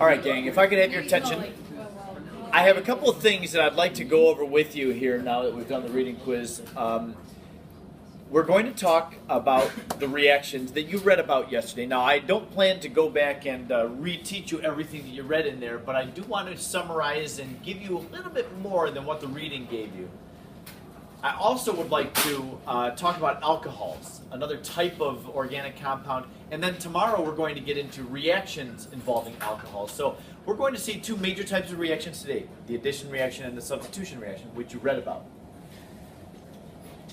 All right, gang, if I could have your attention. I have a couple of things that I'd like to go over with you here now that we've done the reading quiz. We're going to talk about the reactions that you read about yesterday. Now, I don't plan to go back and reteach you everything that you read in there, but I do want to summarize and give you a little bit more than what the reading gave you. I also would like to talk about alcohols, another type of organic compound, and then tomorrow we're going to get into reactions involving alcohol. So we're going to see two major types of reactions today, the addition reaction and the substitution reaction, which you read about.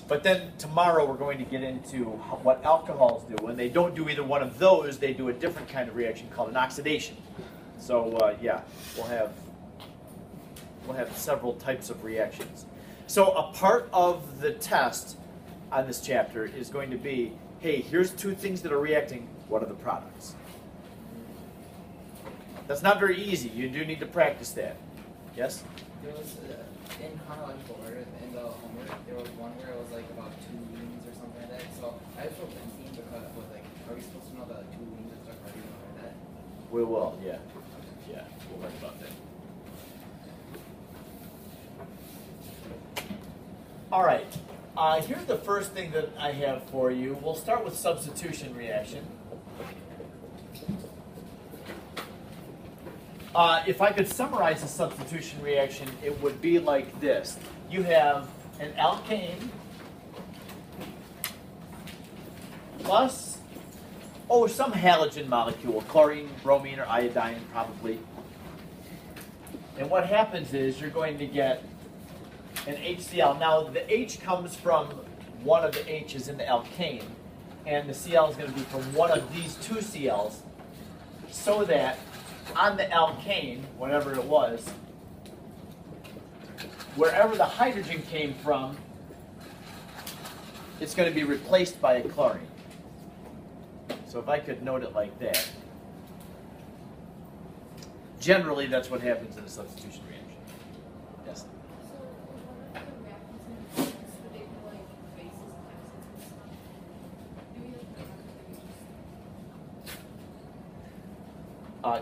But then tomorrow we're going to get into what alcohols do. When they don't do either one of those, they do a different kind of reaction called an oxidation. So yeah, we'll have several types of reactions. So a part of the test on this chapter is going to be, hey, here's two things that are reacting. What are the products? That's not very easy. You do need to practice that. Yes? There was, in chronological order, in the homework, there was one where it was like about 2 leans or something like that. So I just wrote benzene because it was like, are we supposed to know the 2 leans and stuff? Are we going to learn that? We will, yeah. Yeah, we'll learn about that. All right, here's the first thing that I have for you. We'll start with substitution reaction. If I could summarize the substitution reaction, it would be like this. You have an alkane plus, some halogen molecule, chlorine, bromine, or iodine probably. And what happens is you're going to get an HCl. Now the H comes from one of the H's in the alkane, and the Cl is going to be from one of these two Cl's, so that on the alkane, whatever it was, wherever the hydrogen came from, it's going to be replaced by a chlorine. So if I could note it like that. Generally, that's what happens in a substitution reaction. Yes?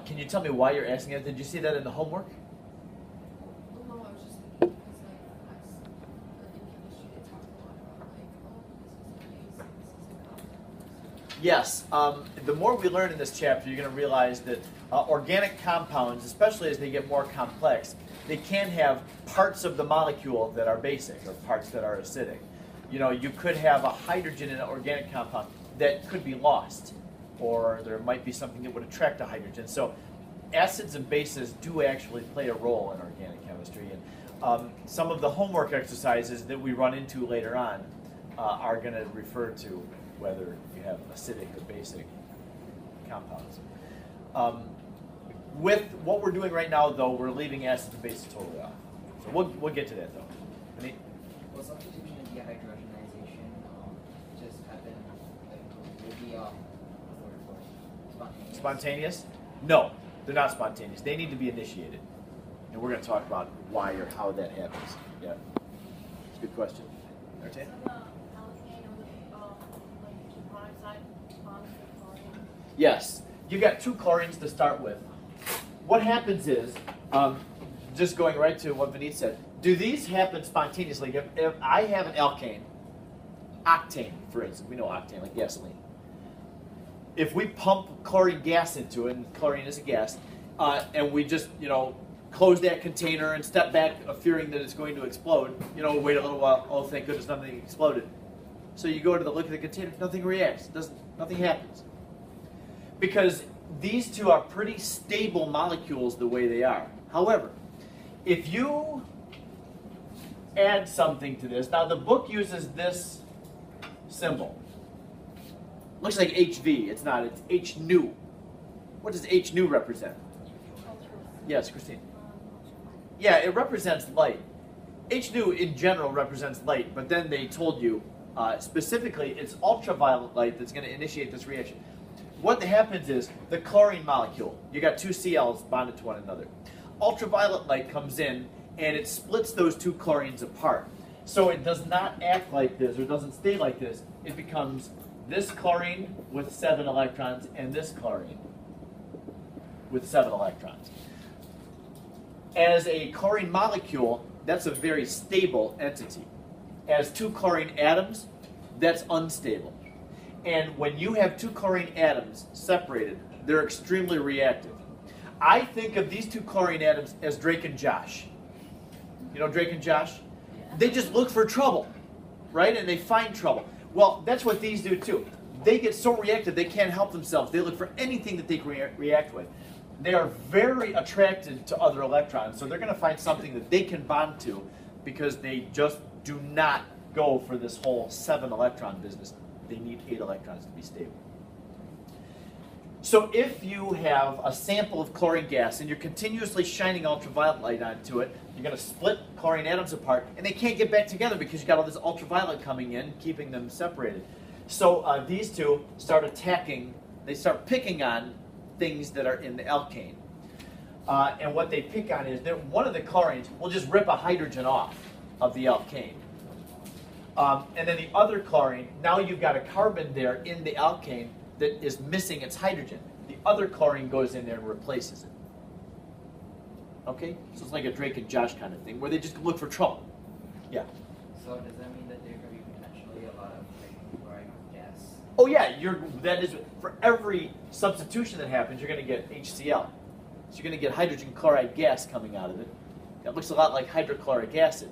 Can you tell me why you're asking it? Did you see that in the homework? No, I was just thinking because in chemistry they talked a lot about this is a base, this is a Yes. The more we learn in this chapter, you're going to realize that organic compounds, especially as they get more complex, they can have parts of the molecule that are basic or parts that are acidic. You know, you could have a hydrogen in an organic compound that could be lost, or there might be something that would attract a hydrogen. So acids and bases do actually play a role in organic chemistry. And some of the homework exercises that we run into later on are going to refer to whether you have acidic or basic compounds. With what we're doing right now, though, we're leaving acids and bases totally off. So we'll get to that, though. Any? Well, substitution and dehydrogenation just happen, like, would be, spontaneous. Spontaneous? No, they're not spontaneous. They need to be initiated. And we're going to talk about why or how that happens. Yeah. It's a good question. Martin? Yes. You got 2 chlorines to start with. What happens is, just going right to what Vineet said, do these happen spontaneously? If I have an alkane, octane, for instance, we know octane, like gasoline. If we pump chlorine gas into it, and chlorine is a gas, and we just, close that container and step back fearing that it's going to explode, wait a little while, oh, thank goodness nothing exploded. So you go to look at the container, nothing reacts, nothing happens. Because these two are pretty stable molecules the way they are. However, if you add something to this, now the book uses this symbol. Looks like HV, it's not, it's H nu. What does H nu represent? Yes, Christine. Yeah, it represents light. H nu in general represents light, but then they told you specifically it's ultraviolet light that's going to initiate this reaction. What happens is the chlorine molecule, you got 2 Cl's bonded to one another. Ultraviolet light comes in and it splits those 2 chlorines apart. So it does not act like this or doesn't stay like this. It becomes this chlorine with 7 electrons and this chlorine with 7 electrons. As a chlorine molecule, that's a very stable entity. As 2 chlorine atoms, that's unstable. And when you have 2 chlorine atoms separated, they're extremely reactive. I think of these 2 chlorine atoms as Drake and Josh. You know Drake and Josh? They just look for trouble, right? And they find trouble. Well, that's what these do too. They get so reactive they can't help themselves. They look for anything that they can react with. They are very attracted to other electrons, so they're going to find something that they can bond to because they just do not go for this whole 7 electron business. They need 8 electrons to be stable. So if you have a sample of chlorine gas and you're continuously shining ultraviolet light onto it, you're going to split chlorine atoms apart, and they can't get back together because you've got all this ultraviolet coming in, keeping them separated. So these two start attacking, they start picking on things that are in the alkane. And what they pick on is that one of the chlorines will just rip a hydrogen off of the alkane. And then the other chlorine, now you've got a carbon there in the alkane that is missing its hydrogen. The other chlorine goes in there and replaces it. Okay? So it's like a Drake and Josh kind of thing, where they just look for trouble. Yeah? So does that mean that there could be potentially a lot of like chlorine gas? Oh yeah, that is, for every substitution that happens, you're going to get HCl. So you're going to get hydrogen chloride gas coming out of it. That looks a lot like hydrochloric acid.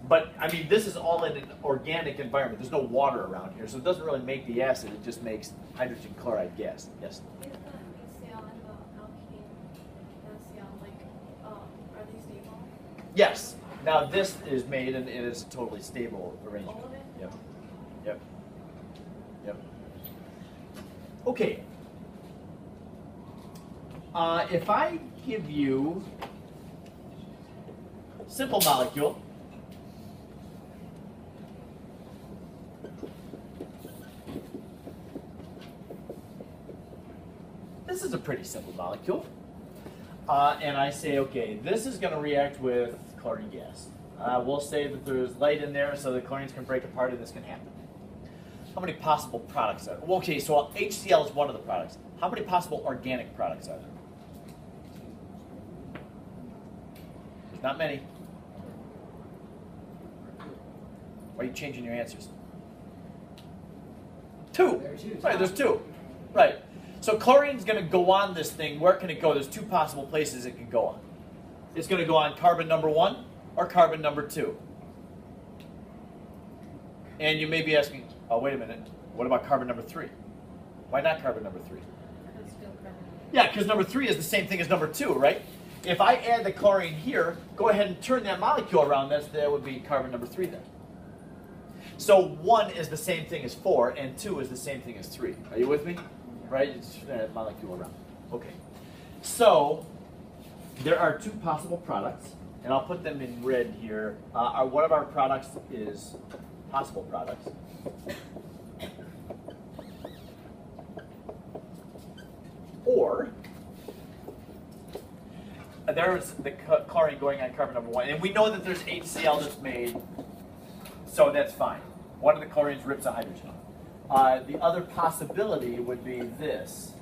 But, I mean, this is all in an organic environment. There's no water around here, so it doesn't really make the acid. It just makes hydrogen chloride gas. Yes? Is the HCl and the alkene LCl, like, are they stable? Yes. Now, this is made, and it is a totally stable arrangement. All of it? Yep. Yep. Yep. Okay. If I give you simple molecule, this is a pretty simple molecule. And I say, okay, this is going to react with chlorine gas. We'll say that there's light in there so the chlorines can break apart and this can happen. How many possible products are there? Well, okay, so HCl is one of the products. How many possible organic products are there? There's not many. Why are you changing your answers? 2. There's 2. Right, there's 2. Right. So chlorine's going to go on this thing. Where can it go? There's 2 possible places it can go on. It's going to go on carbon number 1 or carbon number 2. And you may be asking, oh, wait a minute. What about carbon number 3? Why not carbon number 3? Yeah, because number 3 is the same thing as number 2, right? If I add the chlorine here, go ahead and turn that molecule around. That would be carbon number 3 then. So 1 is the same thing as 4, and 2 is the same thing as 3. Are you with me? Right? It's that molecule around. Okay. So there are 2 possible products, and I'll put them in red here. One of our products is possible products. Or there's the chlorine going on carbon number 1, and we know that there's HCl that's made, so that's fine. One of the chlorines rips a hydrogen off. The other possibility would be this.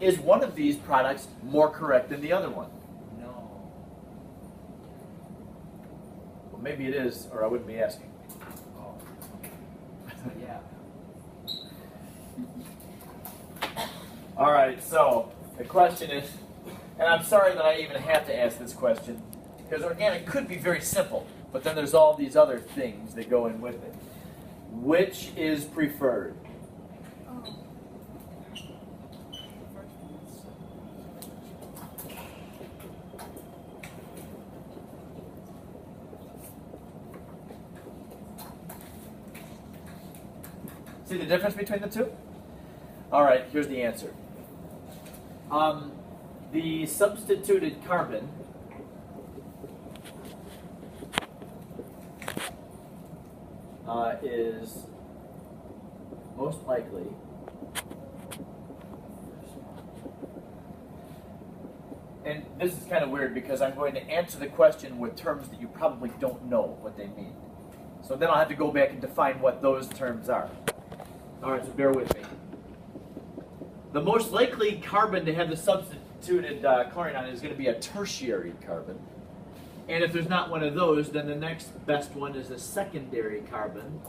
Is one of these products more correct than the other one? No. Well, maybe it is, or I wouldn't be asking. Oh. So yeah. All right, so the question is, and I'm sorry that I even have to ask this question, because organic could be very simple, but then there's all these other things that go in with it. Which is preferred? Oh. See the difference between the 2? All right, here's the answer. The substituted carbon is most likely and this is kind of weird because I'm going to answer the question with terms that you probably don't know what they mean. So then I'll have to go back and define what those terms are. All right, so bear with me. The most likely carbon to have the substituted chlorine on it is going to be a tertiary carbon. And if there's not one of those, then the next best one is a secondary carbon.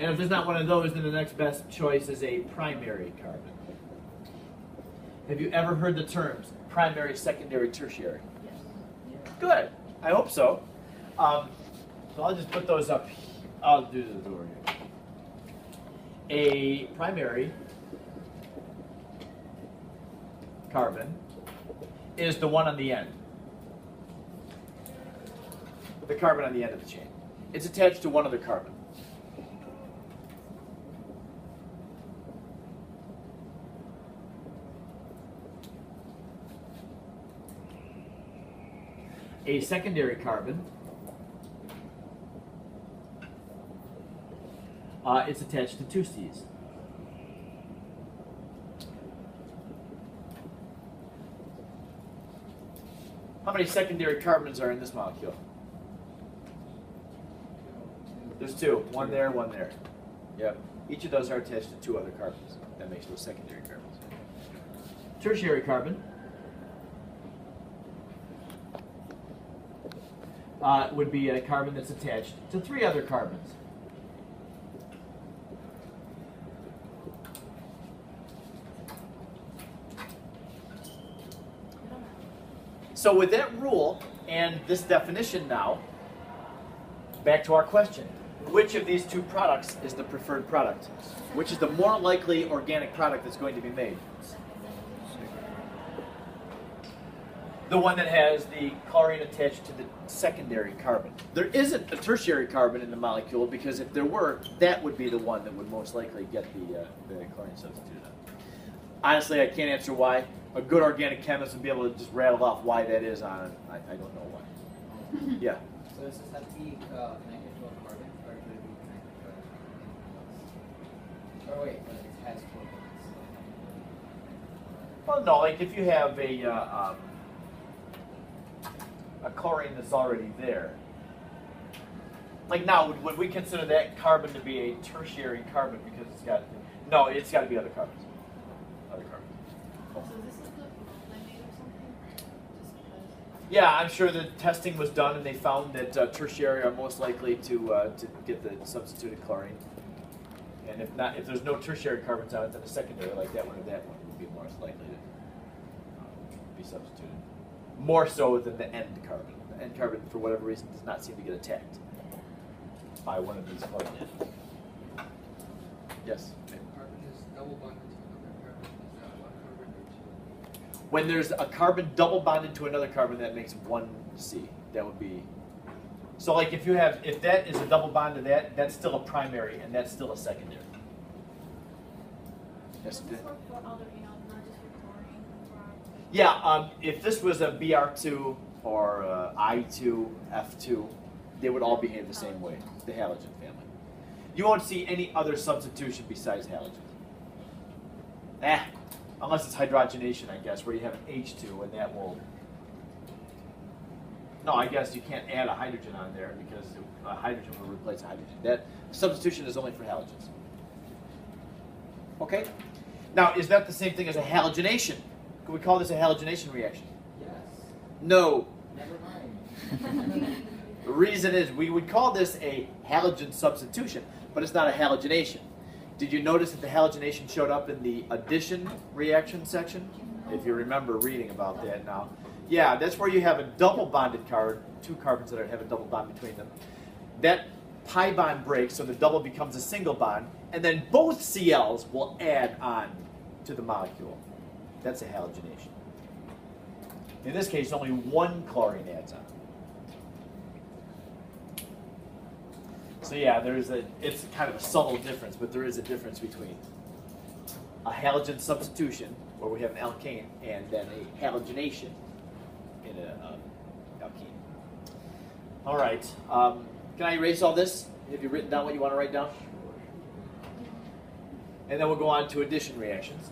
And if there's not one of those, then the next best choice is a primary carbon. Have you ever heard the terms primary, secondary, tertiary? Yes. Good. I hope so. So I'll just put those up. I'll do this over here. A primary carbon is the one on the end. The carbon on the end of the chain. It's attached to one other carbon. A secondary carbon it's attached to two C's. How many secondary carbons are in this molecule? There's two. One there, one there. Yep. Each of those are attached to two other carbons. That makes those secondary carbons. Tertiary carbon would be a carbon that's attached to three other carbons. So with that rule and this definition now, back to our question. Which of these two products is the preferred product? Which is the more likely organic product that's going to be made? The one that has the chlorine attached to the secondary carbon. There isn't a tertiary carbon in the molecule because if there were, that would be the one that would most likely get the chlorine substituted on. Honestly, I can't answer why. A good organic chemist would be able to just rattle off why that is on it. I don't know why. Yeah. So does this have to be connected to a carbon, or could it be connected to anything else? Or wait, but it has four bonds. Well, no, like if you have a chlorine that's already there. Like now, would we consider that carbon to be a tertiary carbon because it's got, no, it's got to be other carbons. Other carbons. So this is the limit or something? Just because. Yeah, I'm sure the testing was done and they found that tertiary are most likely to get the substituted chlorine. And if not, if there's no tertiary carbons on it, then a secondary like that one or that one would be more likely to be substituted. More so than the end carbon. The end carbon, for whatever reason, does not seem to get attacked by one of these chlorine atoms. Yes? Carbon is double bonded to another carbon. Is that one carbon or two? When there's a carbon double bonded to another carbon, that makes one C. That would be. So, like, if that is a double bond to that, that's still a primary, and that's still a secondary. Yes. Does this work for other, not just for chlorine? Yeah. If this was a Br2 or I2, F2, they would all behave the same way. The halogen family. You won't see any other substitution besides halogen. Unless it's hydrogenation, I guess, where you have an H2 and that will. No, I guess you can't add a hydrogen on there because a hydrogen will replace a hydrogen. That substitution is only for halogens. Okay? Now, is that the same thing as a halogenation? Can we call this a halogenation reaction? Yes. No. Never mind. The reason is we would call this a halogen substitution, but it's not a halogenation. Did you notice that the halogenation showed up in the addition reaction section? If you remember reading about that now. Yeah, that's where you have a double bonded carbon, two carbons that have a double bond between them. That pi bond breaks, so the double becomes a single bond, and then both Cl's will add on to the molecule. That's a halogenation. In this case, only one chlorine adds on. So yeah, it's kind of a subtle difference, but there is a difference between a halogen substitution, where we have an alkane, and then a halogenation in an alkene. All right, can I erase all this? Have you written down what you want to write down? And then we'll go on to addition reactions.